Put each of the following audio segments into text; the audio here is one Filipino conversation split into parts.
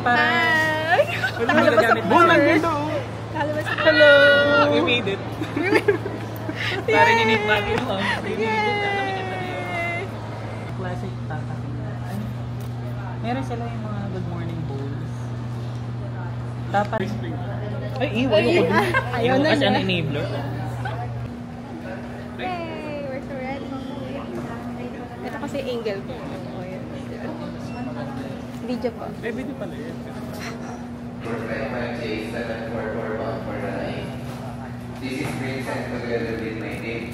para... Nakalabas sa picture. Hello! We made it. Para ninit natin mo. Classic tata. Meron sila yung mga good morning bowls. Dapat... Ay, iwan ko dun. Ayaw na as an enabler. Yay! We're so ready. Ito kasi angle ko. Video po. May video pala yun. This is great and together with my team.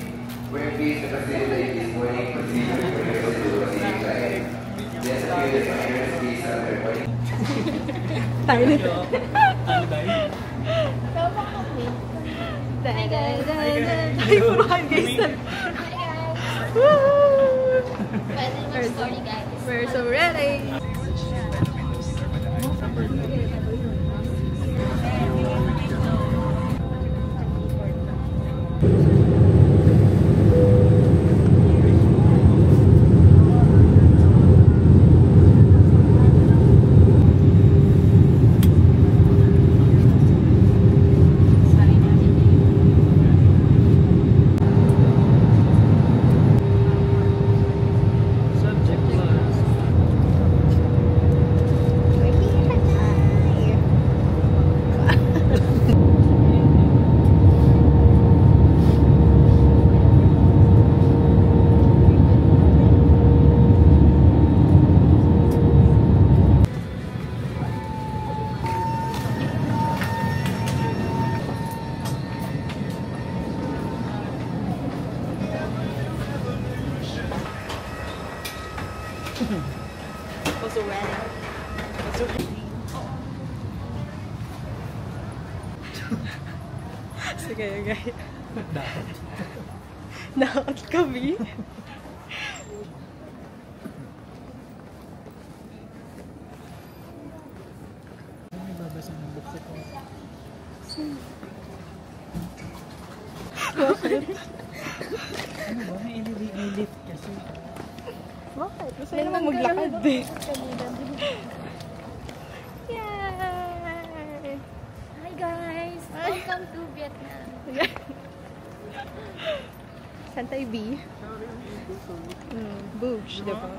We're pleased to facilitate this morning procedure for your Pacific Life. Just a few reminders, please, everybody. Tayo nito. Ano tayo? Ay, puruhan guys. We're so ready. Also ready. Sige, okay. Nakot kami. May babasa ng book ko. Bakit? Ano ba? May lift kasi. Bakit? Masaya naman maglakad eh. Yay! Hi guys! Welcome to Vietnam. Santay B. Booge, diba?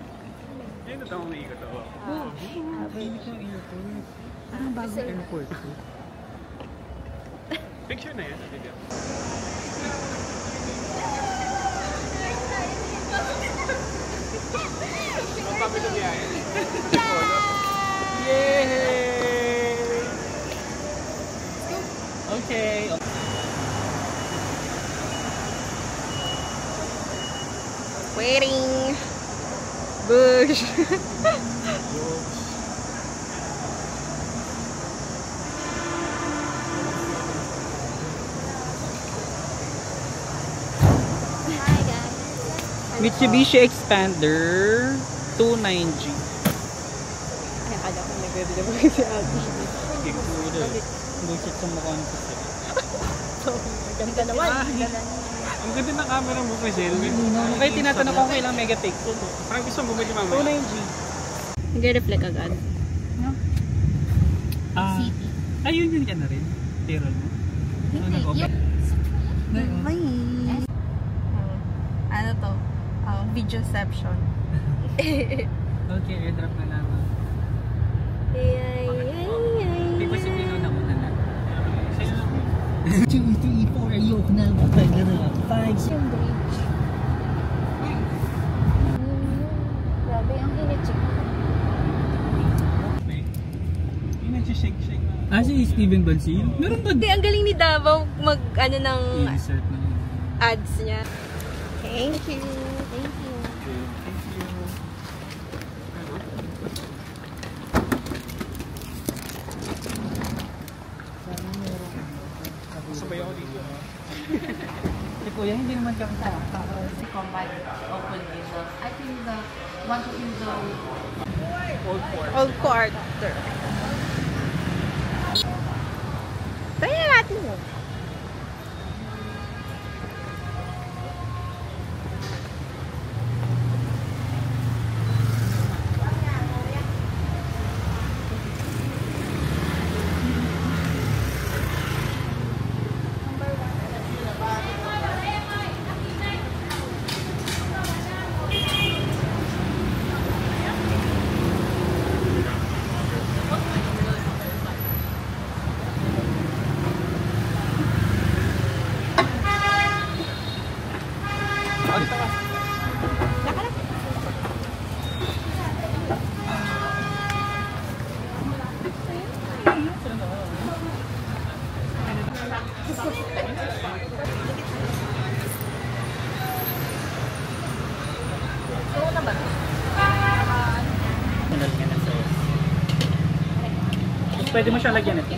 Ayun na taong umiikot ako. Hindi ko airport. Anong bagong airport ko? Picture na yan sa video. Sabi ko niya yan. Yay! Okay. Waiting. Bush. Hi guys! Mitsubishi Expander 29G. Ay, akala ko nagre-review ko si Ate. Bullshit sa mukha nito siya. So, maganda naman. Ang ganda ng camera mo kasi. Kaya tinatanong ko kung ilang megapixel. Parang gusto mo bumili mamaya. 29G. Nag-reflect agad. Ayun yun ka na rin. Tirol mo. Nag-open. Ay. Ano to? Videoception. Okay, airdrop na lang. Di ba si Pino na una na? 2, 3, 4, ayoko na. Pagkara. 5, 6. Yung bridge. Grabe, ang init-check. Yung nagsishake-shake na. Si Steven Bansil? Meron ba? Hindi, ang galing ni Davao mag-ano ng I-insert na yun. ads niya. Thank you. Thank you. Sabay ako dito. Si Kuya, hindi naman kami Combine open window. I think the one window Old quarter. Try na natin yun. Pwede mo siyang lagyan ito.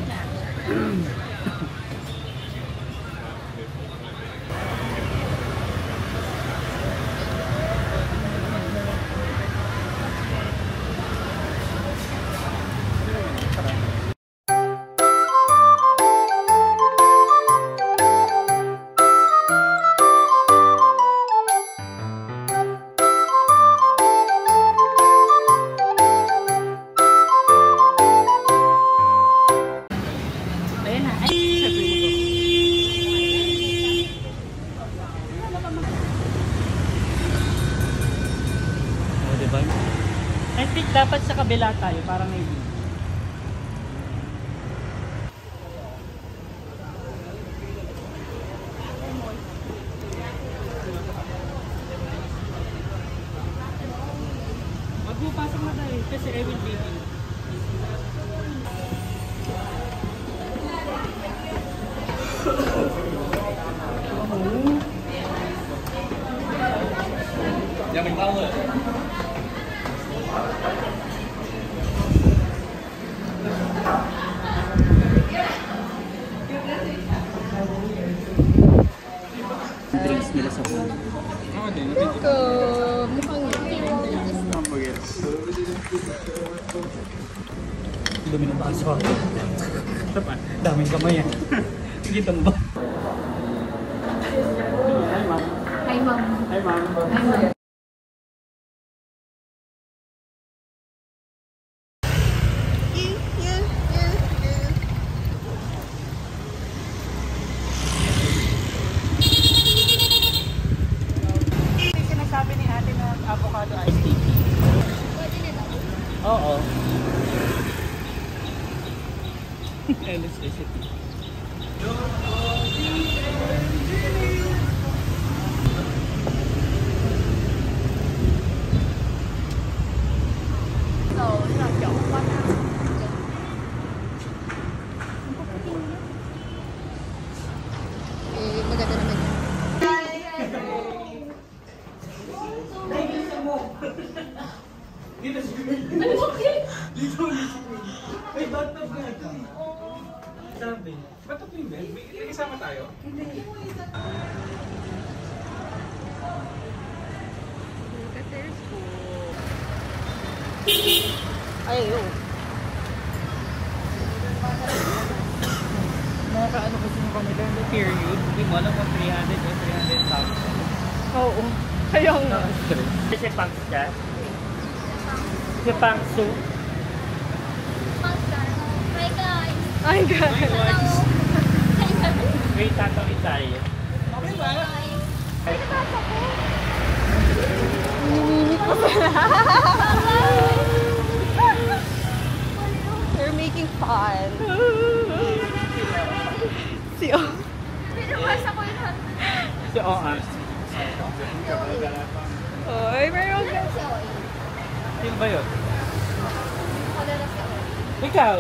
I think dapat sa kabila tayo para may view. Magpapasok na tayo kasi I will be here. Mình bao rồi. Drinks nila sa pool. Dumi ng baso. Ito pa, daming kamay yan. Kita mo ba? Hi ma'am. Hi, ma'am. Hi ma'am. Hi, ma'am. Sinasabi ni ate na avocado iced tea. Oo. Endless recipe. Maganda naman yun. Dito. Ay, bathtub na ito. Sabi. Bathtub yung bed? May isama tayo? Hindi. Look at their school. Ayaw. Nakakaano kasi yung kami doon, the period. Hindi mo alam kung 300 o 300,000. Oo. Kaya nga. Si Pangs ka? Si Pangsu? Hi guys! Ay, God. Hello! Wait, tatawid tayo. Okay ba? Nininit pa sila. They're making fun. Si O. Pinabasa ko yun. Si Oa. Oy, meron ka. Sino ba yun? Kalala si Oy. Ikaw?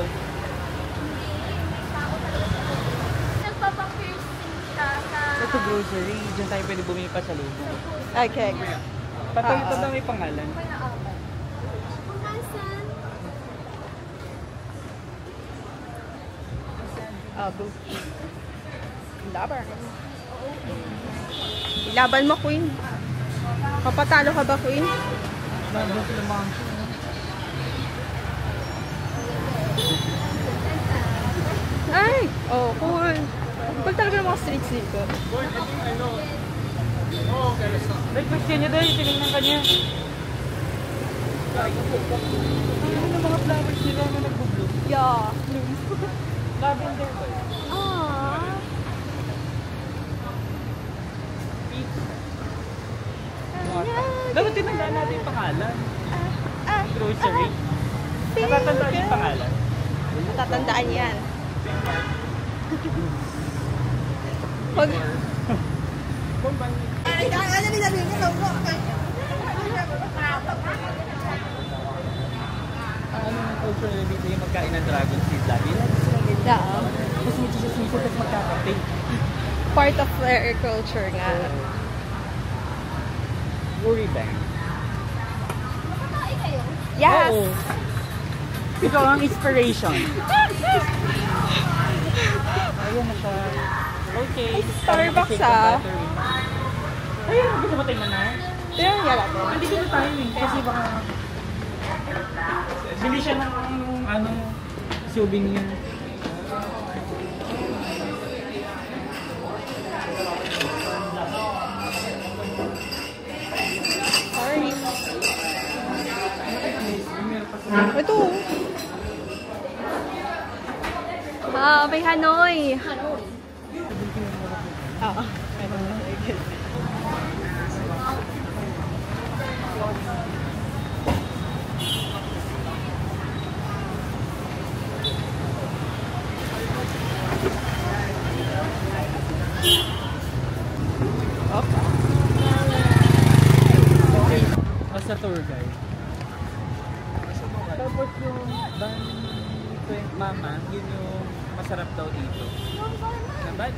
Nagpapang-piercing siya sa... Ito grocery. Diyan tayo pwede bumili pa sa lubo. Okay. Patawid na may pangalan. Kung nasan? Boo. Laban. Laban mo, Queen. Papatalo ka ba, Queen? Nandun sila mga... Ay! Oh, cool. Cool talaga ng mga streets dito. Request niya dahil tinignan ka niya. Ano na mga flowers nila na nag-bloom? Yeah. Lavender ba yun? Aww. Peach. Dapat tinandaan natin yung pangalan. Grocery. Natatandaan yung pangalan. Natatandaan yan. Pag... Ano yung culture nila dito yung magkain ng dragon seed lagi? Lagi sila ganyan. Yeah. Tapos may chismis tapos magkakape. Part of their culture nga. Worry bank. Nakatae kayo? Yes! Oo. Ikaw ang inspiration. Ayun na siya. Okay. Starbucks ah. Ayun, gusto mo tingnan na? Pero ang yala ko. Hindi ko na tayo eh. Kasi baka... Bili siya ng anong souvenir. Sorry. Ito. May Hanoi. Oo. As a tour guide. Tapos yung mama, yun yung masarap daw dito. Na bad.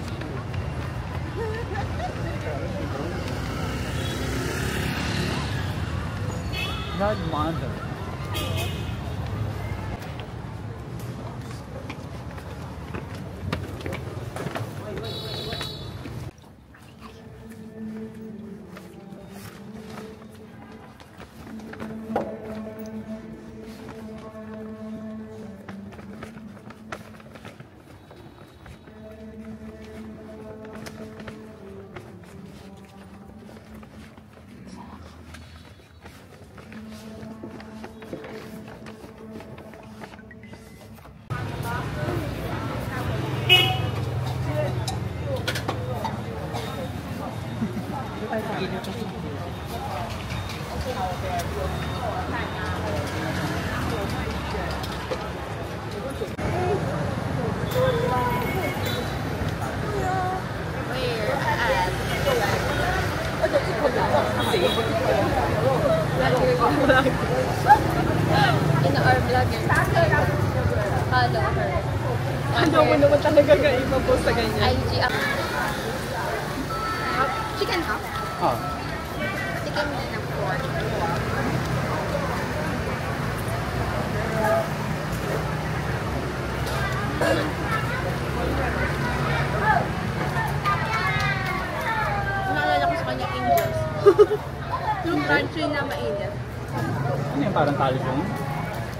Godmother. In our vlogger. Follow her. Ano mo naman talaga iba po sa ganyan? IG up. Chicken hop? Oh. Chicken din ng pork. Naalala ko sa kanya Angels. Yung country na mainit. Ano yung parang California?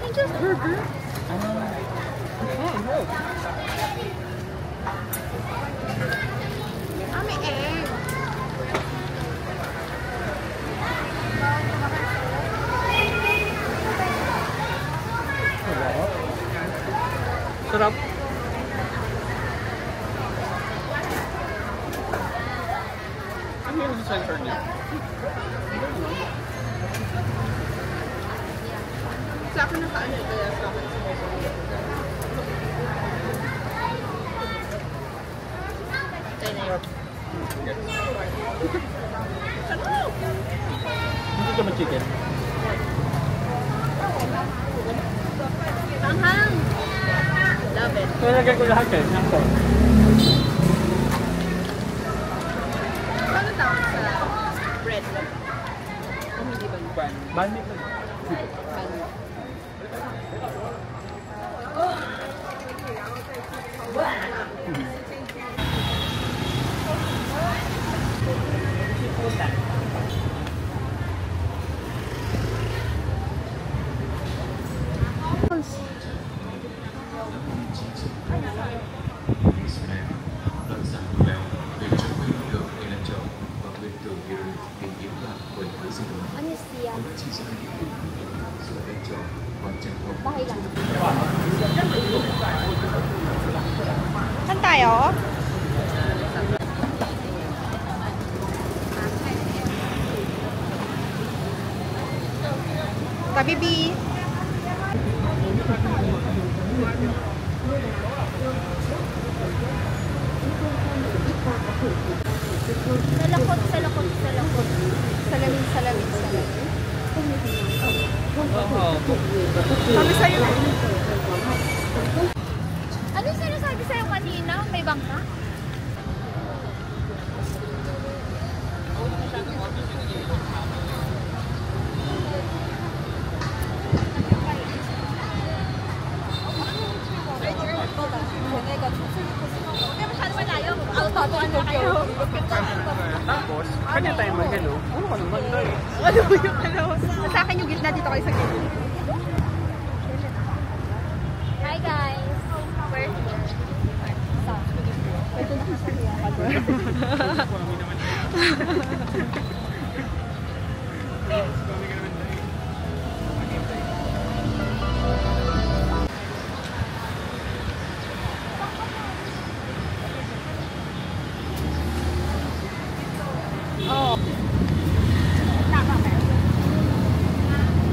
Angels Burger? Ano? Oh, May egg. sarap. Ano yung center niya? Sa akin nakaano kaya sa akin. Kaya na yun. Hindi ka ma-chicken. Anghang. Love it. Kaya lagyan ko lahat eh. Nang to. Paano tawag sa bread? O hindi ba? Banh. Banh ito. Ano siya? Bahay lang. Saan tayo? Tabi B. Salakot, salakot, salakot. Salamin, salamin, salamin. Oo. Sabi sa'yo. Ano sinasabi sa'yo kanina? May bangka? Tapos, kanya tayo mag-hello. Ano ka naman tayo? Ano ba yung ano? Sa akin yung gitna dito kayo sa gitna. Hi guys! We're here. Ito na kasi Oo.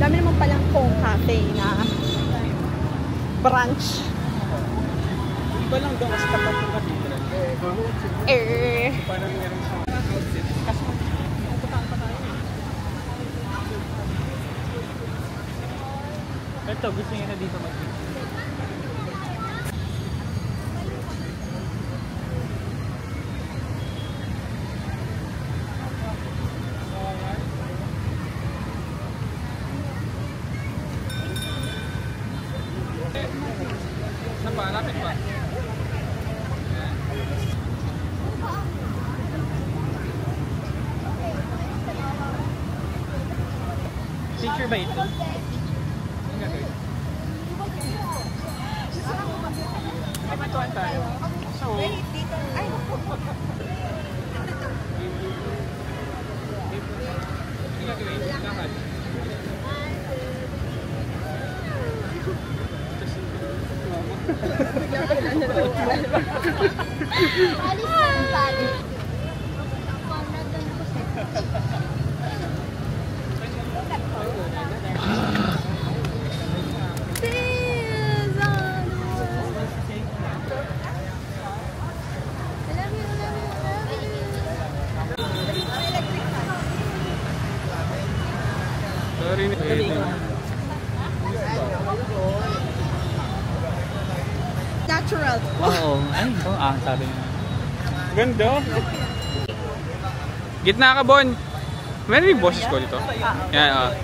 Dami naman palang Kong Cafe na branch. Iba lang daw kasi tapat ng cathedral. Parang meron sa outfit. Kasi pupuntahan pa tayo. Ito, gusto niya na dito mag-picture. Saan ba? Lapit ba? Picture ba ito? Kapatuan tayo. So, lakad. alis na ang bali. Natural. Oo. Ay, ito. Sabi niya. Ganda. Gitna ka, Bon. Meron yung boses ko dito. Yan,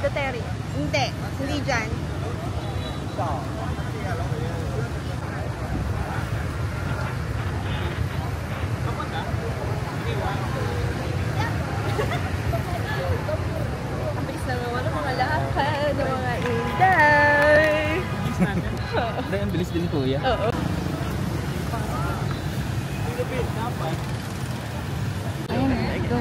Duterte. Hindi. Hindi dyan. Ang bilis na naman ang mga lakad, ang mga inday. Hindi, ang bilis din kuya. Oo. Ayun, go.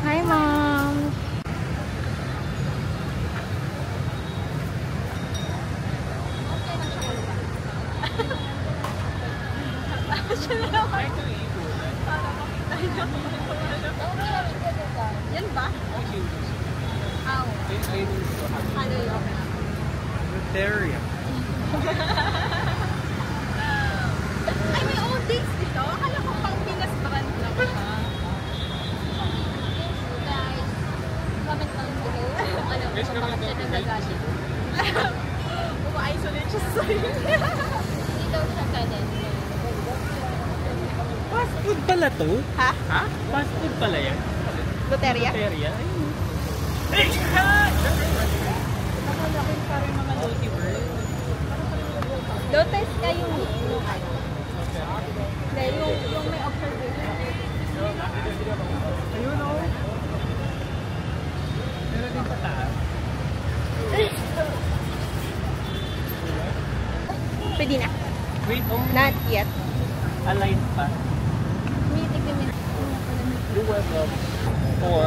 Hi, Mom. Yan ba? Aw. Ano yun? Luteria. Ay, may old days dito? Akala ko pang Pinas brand lang siya. Guys, comment lang below. Ano, Guys, kung comment bakit siya down. nagagalit. Uma-isolate siya sa sarili. Hindi daw siya ganun. Fast food pala to? Ha? Ha? Fast food pala yan? Luteria? Luteria? Ay! Nakala ko yung parang mga Lotte World. Lotus ka yung hindi, yung may observation. Ayun o. Meron din pataas. Pwede na. Wait, oh. Not yet. Aligned pa. May tignan. You went up for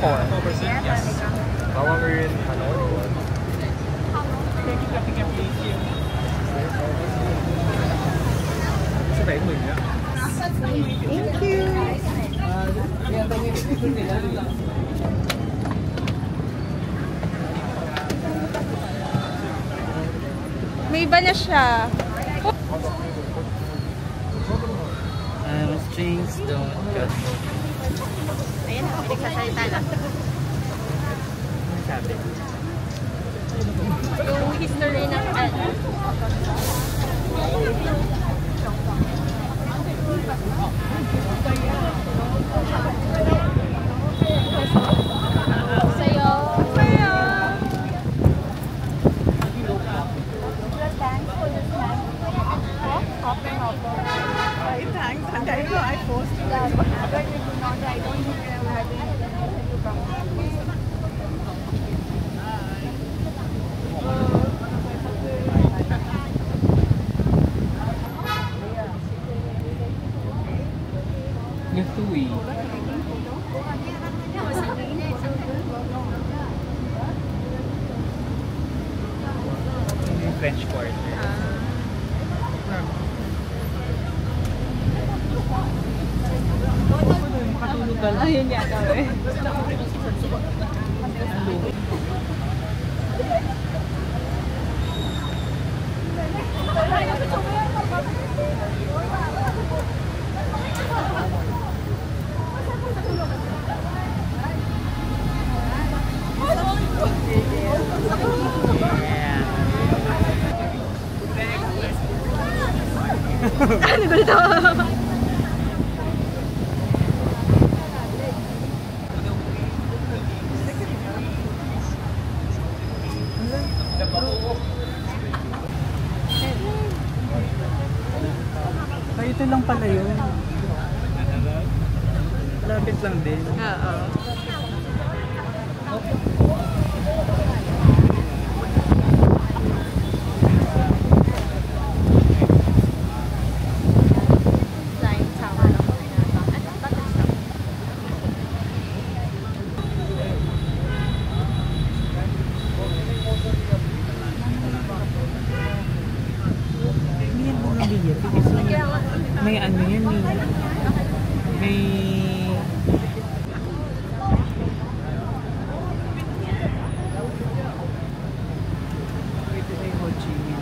4%? Yes. How long were you in Hanoi? Kapag please yun. Sa tayo mo yun. Thank you. May iba na siya. Strings don't cut. Ayan, pinagsasalita na. Sabi. Yung history ng ano. Thanks. And I posted. I don't Gatui. Yung French Quarter. Makatulog ka lang. Ayun yata eh. Ano ba ito? Ay, ito lang pala yun. Lapit lang din. Oo. Hindi yan mga bigat. Kasi may ano yan eh. May... Ito may Ho Chi Minh.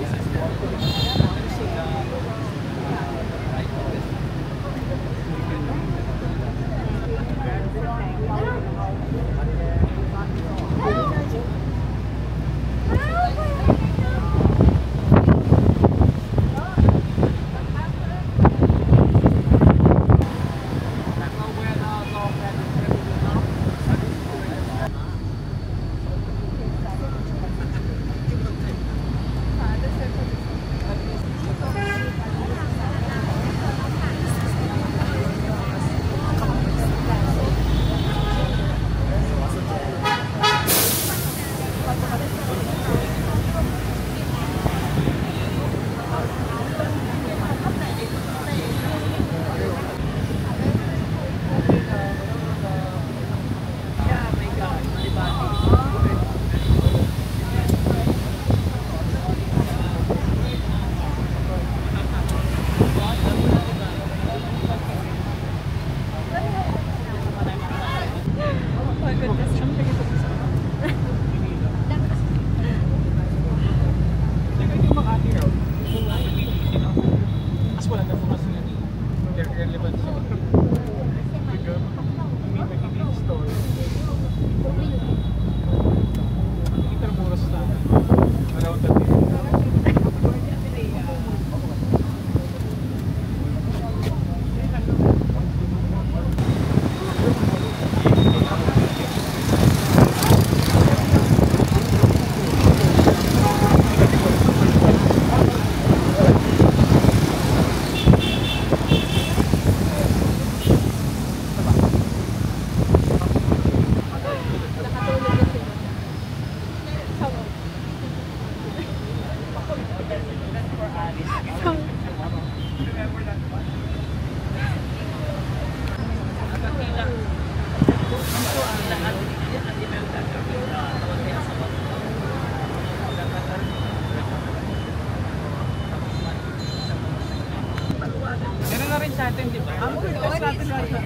Ganun na rin sa atin, di ba? Ang test natin wala.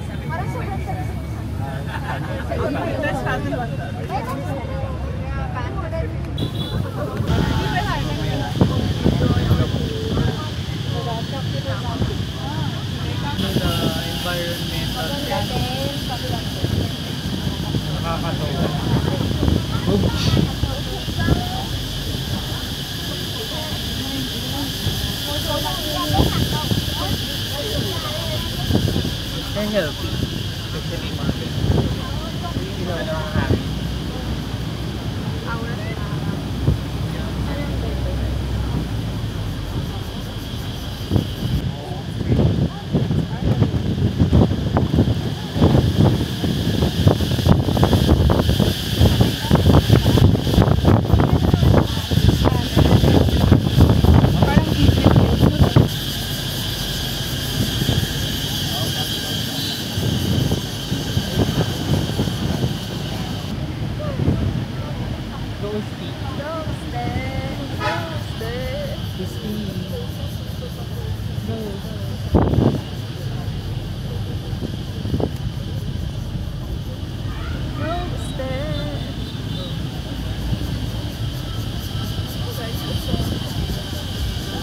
Ang test natin wala. Environmental nakakatawa. They're healthy. Especially market. Hindi naman nakakain.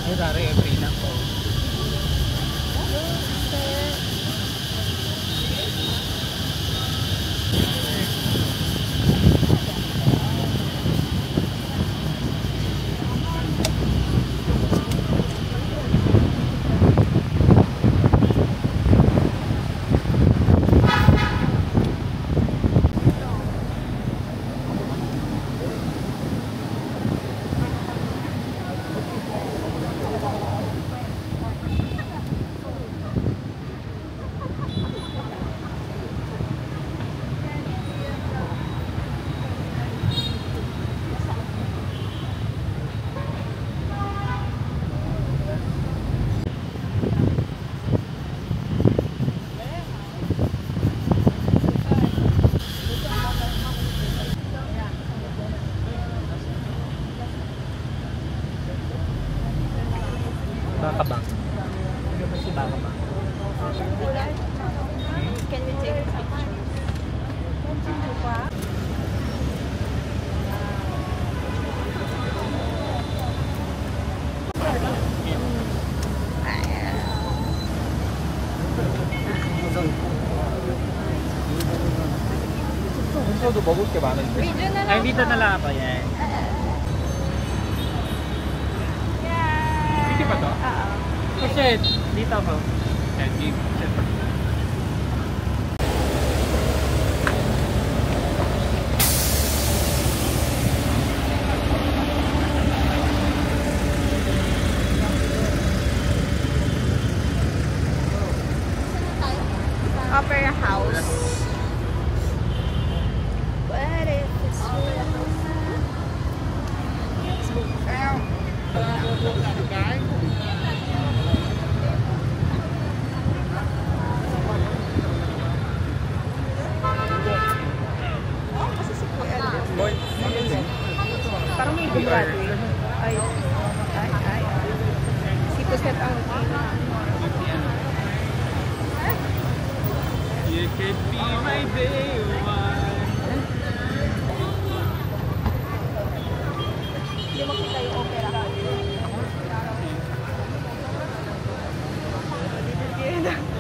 Ay, dari, every lang po. Bakabang. Ano ba si Bakabang? Can we take a picture? 순서도 먹을 게 많은데. Video na lang. Ay, dito na lang ako yan. Hindi ba to? Kasi, dito ako. Opera House. What if it's parang may gumraduate. Ay. Si Puset ang You could be my day one. Hindi mo kita yung opera house.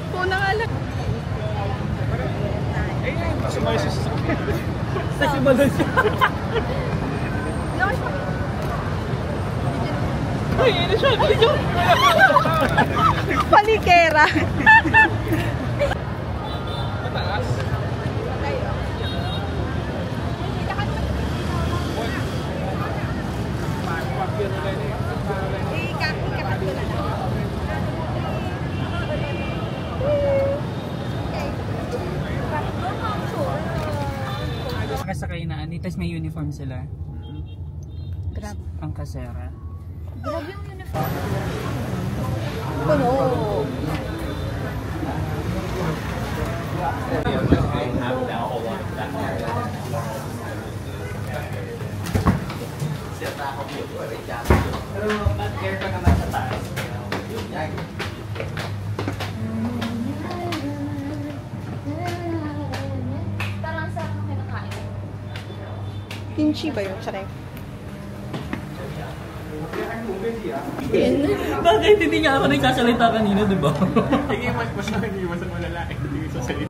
Puna nga lang. Sumayos sa Sa simulan siya. Ay, ano siya? Ano siya? Palikera. mataas. Ikakat ko na lang. Kasakay na ani, tapos may uniform sila. Grab. Ang kasera. Grab yung uniform. Puno. Pero mag-air ka naman sa taas. Parang sarap ng kinakain. Kimchi ba yun? Saray. Bakit hindi nga ako nagsasalita kanina, di ba? Sige, mas nakikita mo lalaki. Hindi sa salita.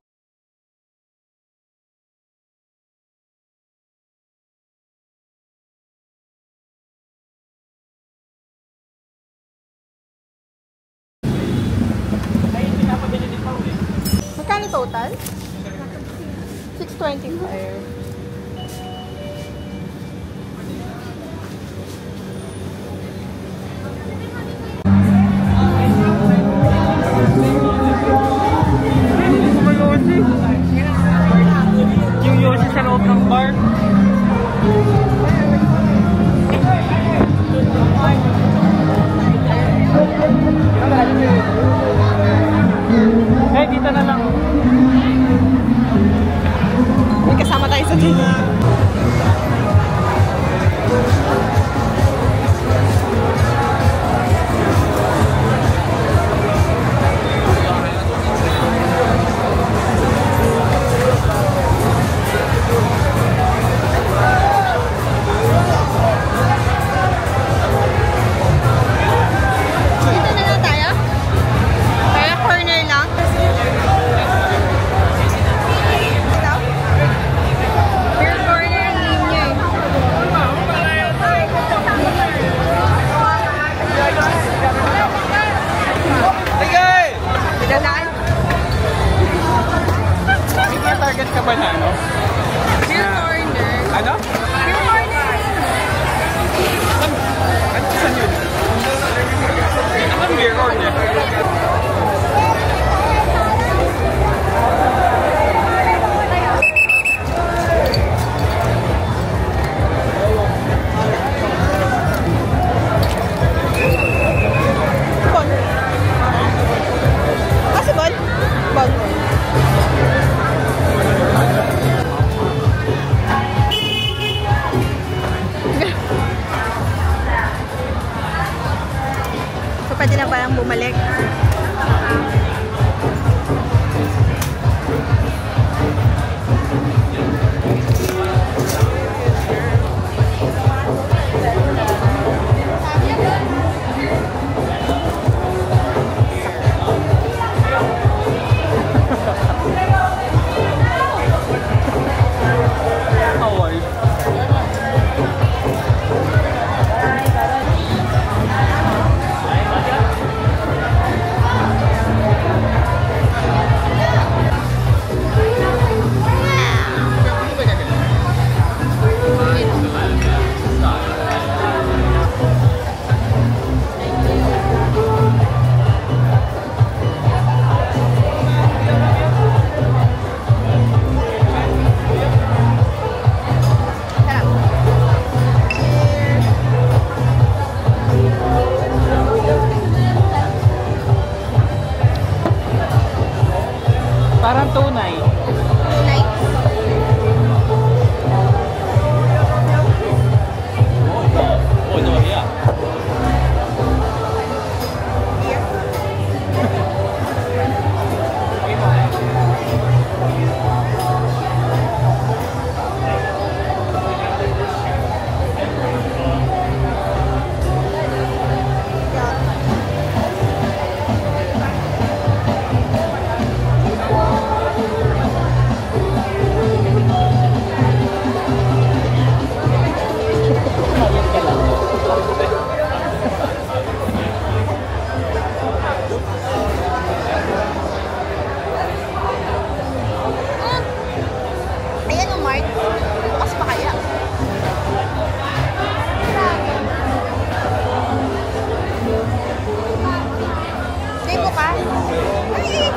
Magkano total? 625. Yung Yoshi sa loob ng bar. Eh, dito na lang. May kasama tayo sa dito. Dadaan? May target ka ba na ano? Beer corner. Ano? Beer corner! Ano saan yun? Anong beer corner? Bon. Ah, si Bon? Bon. So, pwede na parang bumalik. Hawaii. Parang tunay. Oh, no, yeah. Ayan o, Mark. Bukas pa kaya? Hindi bukas. Ay!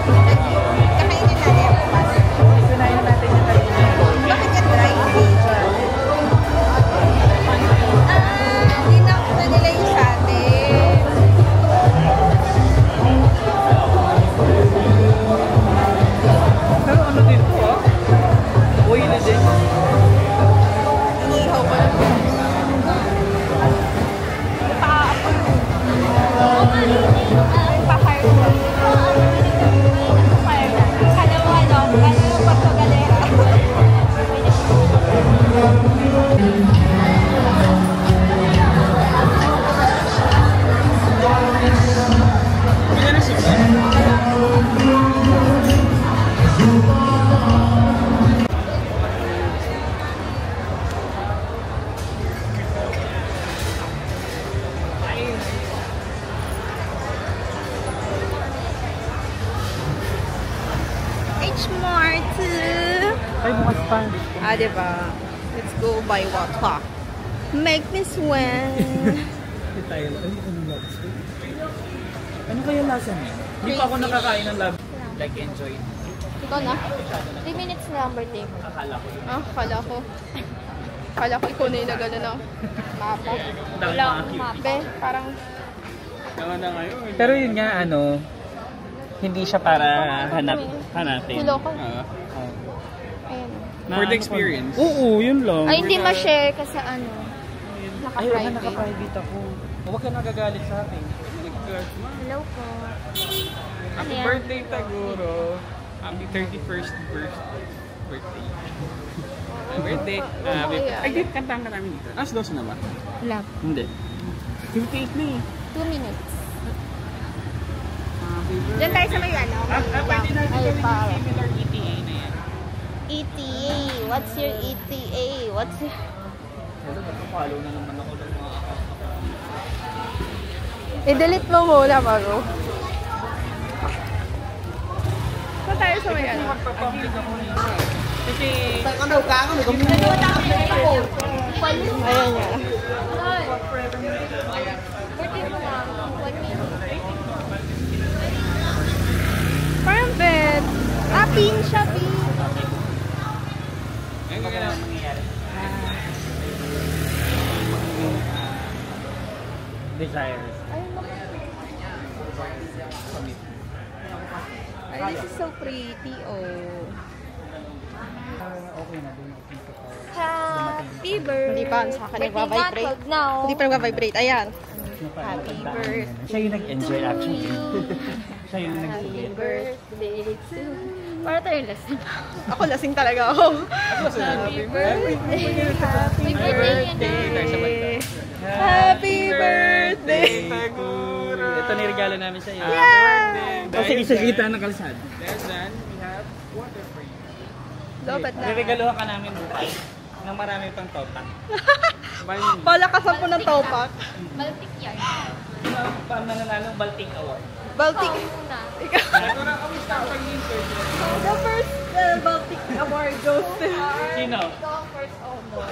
Kakainin natin bukas. Kunain natin yung kanina. Bakit yan dry? Hindi na nila yung sa atin. Pero ano din po ah? Oily din. Iniihaw ko lang. Pa-fire ko. Fire na. Kala mo ano? Kala mo Porto Galera. H-Mart. Ay, bukas pa. Ah, diba? Let's go buy water. Make me sweat. Hindi tayo. Ay, anong lobster? Ano kaya lasa niya? Hindi pa ako nakakain ng lobster. Like, enjoy. Ikaw na? 3 minutes na ang birthday mo. Akala ko. Ah, kala ko. Kala ko ikaw na yung nagano ng mapa. Wala akong mapa. Be, parang... Naman na ngayon. Pero yun nga, ano, hindi siya para hanapin. Hello ko. Oo. Ayun. For the experience. Oo, yun lang. Ay, hindi ma-share kasi ano. Ay, Naka-private. naka-private ako. Huwag ka nagagalit sa akin. Hello po. Happy Ayan. birthday, Taguro. Happy 31st birthday. Happy birthday. Ay, di, kantahan ka namin dito. As 12 na ba? Love. Hindi. 58 na eh. 2 minutes. Diyan tayo sa may ano. Pwede natin Ay, gawin pa. yung similar ETA na yan. ETA. What's your ETA? What's your... Pero nagpapalo na naman ako ng mga I-delete mo muna bago. Saan tayo sa may ano? magpapublic ako nito. Kasi... Ayan nga. Parang bed. Ah, pin siya, pin. Ngayon ko kailangan mangyayari. Desires. Ay, this is so pretty, oh. Okay na doon. Happy birthday. Hindi pa, sa akin nagva-vibrate. now. Hindi pa nagva-vibrate. Ayan. Happy birthday. Siya yung nag-enjoy actually. Siya yung nagsulit. Birthday to... Para tayo lasing. Ako lasing talaga ako. Happy birthday. Happy birthday. Happy birthday. Ito niregalo namin sa iyo. Yeah! Kasi isa kita ng kalsada. Then we have water for you. Dapat na. Niregaluhan ka namin bukas ng marami pang topak. Palakasan po ng topak. Baltic yan. Paano nananalo Baltic Award? Baltic. Una. The first Baltic award goes to... Sino? First honor.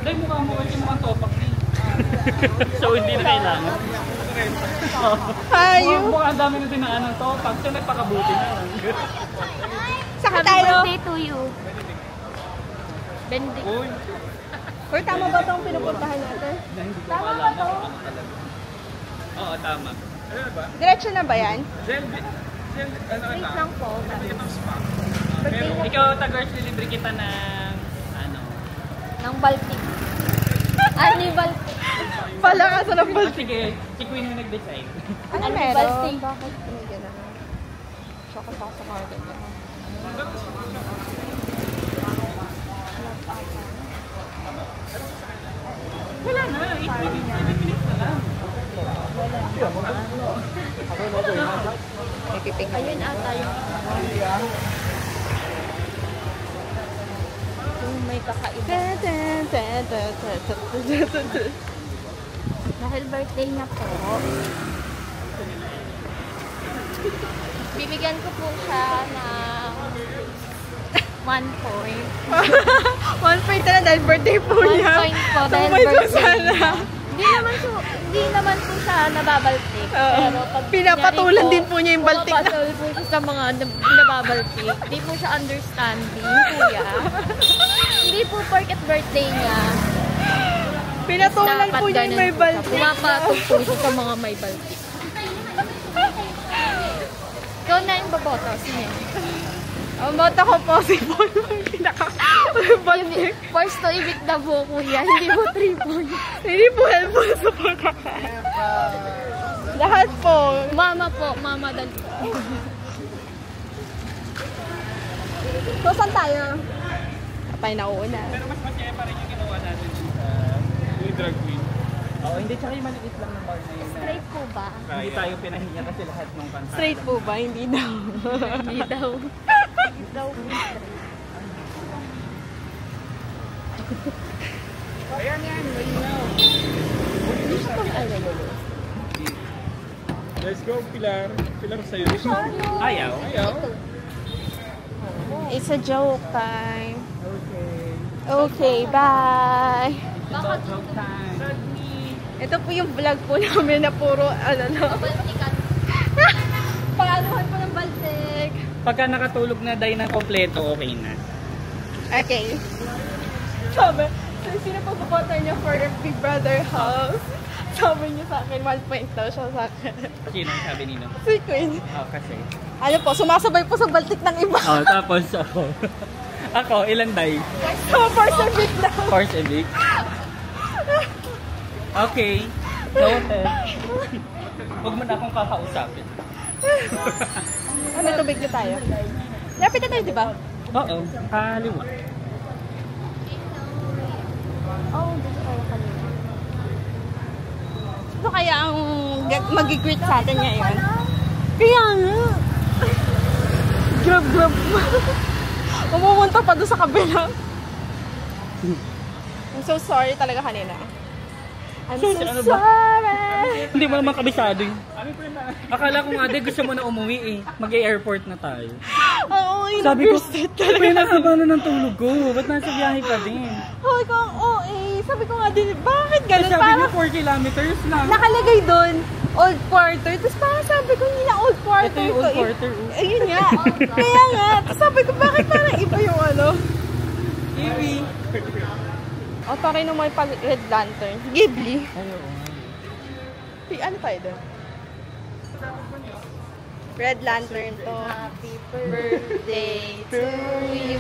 Dahil mukha mo kasi mukhang topak din. So hindi na kailangan. Hayo. Mukha ang dami na dinaan ng topak. So nagpakabuti na lang. Saka Happy tayo. birthday to you. Benedict. Uy, Uy, tama ba itong pinupuntahan natin? tama ba to? Oo, tama. Diretso na ba yan? Wait lang po. Ikaw, Tagors, lilibre kita ng ano? Ng Baltic. Ani Baltic. Palakasan ng Baltic. Sige, si Queen yung nag-decide. Ano Ano meron? Baltic? Bakit may gano'n? Shock ako sa garden niya. Wala na, 8 minutes na lang. May piping. Ayun ata yung... Yung may kakaiba. Dahil birthday niya po. Bibigyan ko po siya ng 1 point. 1 point na dahil birthday po 1 niya. point po dahil 2 points po birthday sana. niya. Hindi naman po siya nababaltik. Pero pag Pinapatulan kunyari din po niya yung baltik na. pumapatol po siya sa mga nababaltik. Hindi po siya understanding, kuya. Hindi po porket birthday niya. Pinatulan Dapat po niya yung ganun may po siya. baltik. Pumapatol po siya sa mga may baltik. Ikaw na yung baboto. Sige. Ang bata ko possible. Pinaka-baltik. First to ibig na po, kuya. Hindi po 3 points. Hindi po helpful sa pagkaka. Lahat po. Mama po. Mama dali. So, saan tayo? Tayo na una. Pero mas masaya pa rin yung ginawa natin sa yung drag queen. Oo, hindi tsaka yung maliit lang ng bar na yun. Straight po ba? Hindi tayo pinahinya kasi lahat ng kanta. Straight po ba? Hindi daw. Hindi daw. Daw po straight. Ayan yan, malinaw. Hindi siya pag-alala. Let's go, Pilar. Pilar sa'yo. Ayaw. Ayaw. It's a joke time. Okay. Okay, bye. Bakit Joke time. Ito po yung vlog po namin na puro, ano na. baltikan? Paanuhan po ng baltik. Pagka nakatulog na day na kompleto, okay na. Okay. Sabi, sino po supporter niya for the Big Brother house? Sabi niya sa akin, 1 point daw siya sa akin. Sino ang sabi nino? Si Queen. Oh, kasi. Ano po, sumasabay po sa baltik ng iba. Oh, tapos ako. Ako, ilan day? So, first a bit na. Course and week. Okay. Noted. Huwag mo na akong kakausapin. May tubig na tayo. Lapit na tayo, di ba? Oo, kaliwa. Oh, dito tayo kanina. Ito kaya ang mag-greet sa atin ngayon. Kaya nga. Grab. Umumunta pa doon sa kabila. I'm so sorry talaga kanina. I'm so sorry. Hindi mo naman kabisado yun. Akala ko nga, gusto mo na umuwi eh. Mag-airport na tayo. Oo, Sabi ko, pinakaba na ng tulog ko. Ba't nasa biyahe ka din? Sabi ko, sabi ko nga din, bakit ganun? Sabi Parang niyo 4 kilometers lang. nakalagay doon, old quarter. Tapos parang sabi ko, hindi na old quarter. Ito yung old quarter. Ayun nga. Kaya nga. Tapos sabi ko, bakit parang iba yung ano? Iwi. O, taray naman pag Red Lantern. Ghibli. Ay, oo. Ano tayo doon? Red Lantern to. Happy birthday to you.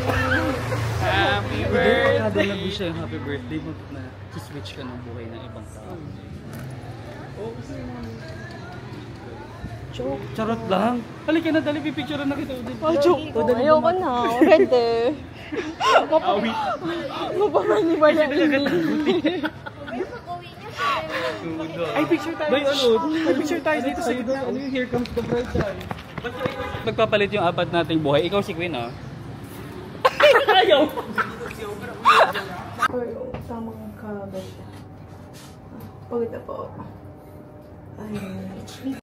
Happy birthday. Kada nag-wish yung happy birthday mo na switch ka ng buhay ng ibang tao. Joke. Charot lang. Halika na, dali, pipicturean na kita. Joke ko. Ayoko na. Red eh. Mapamaniwala ini. Ay, picture tayo. Ay, picture tayo dito sa gitna. Ano yung Here Comes the Bright Side? Magpapalit yung apat nating buhay. Ikaw si Queen, ah. Ayaw! Tamang kabasya. Pagod na po. Ay.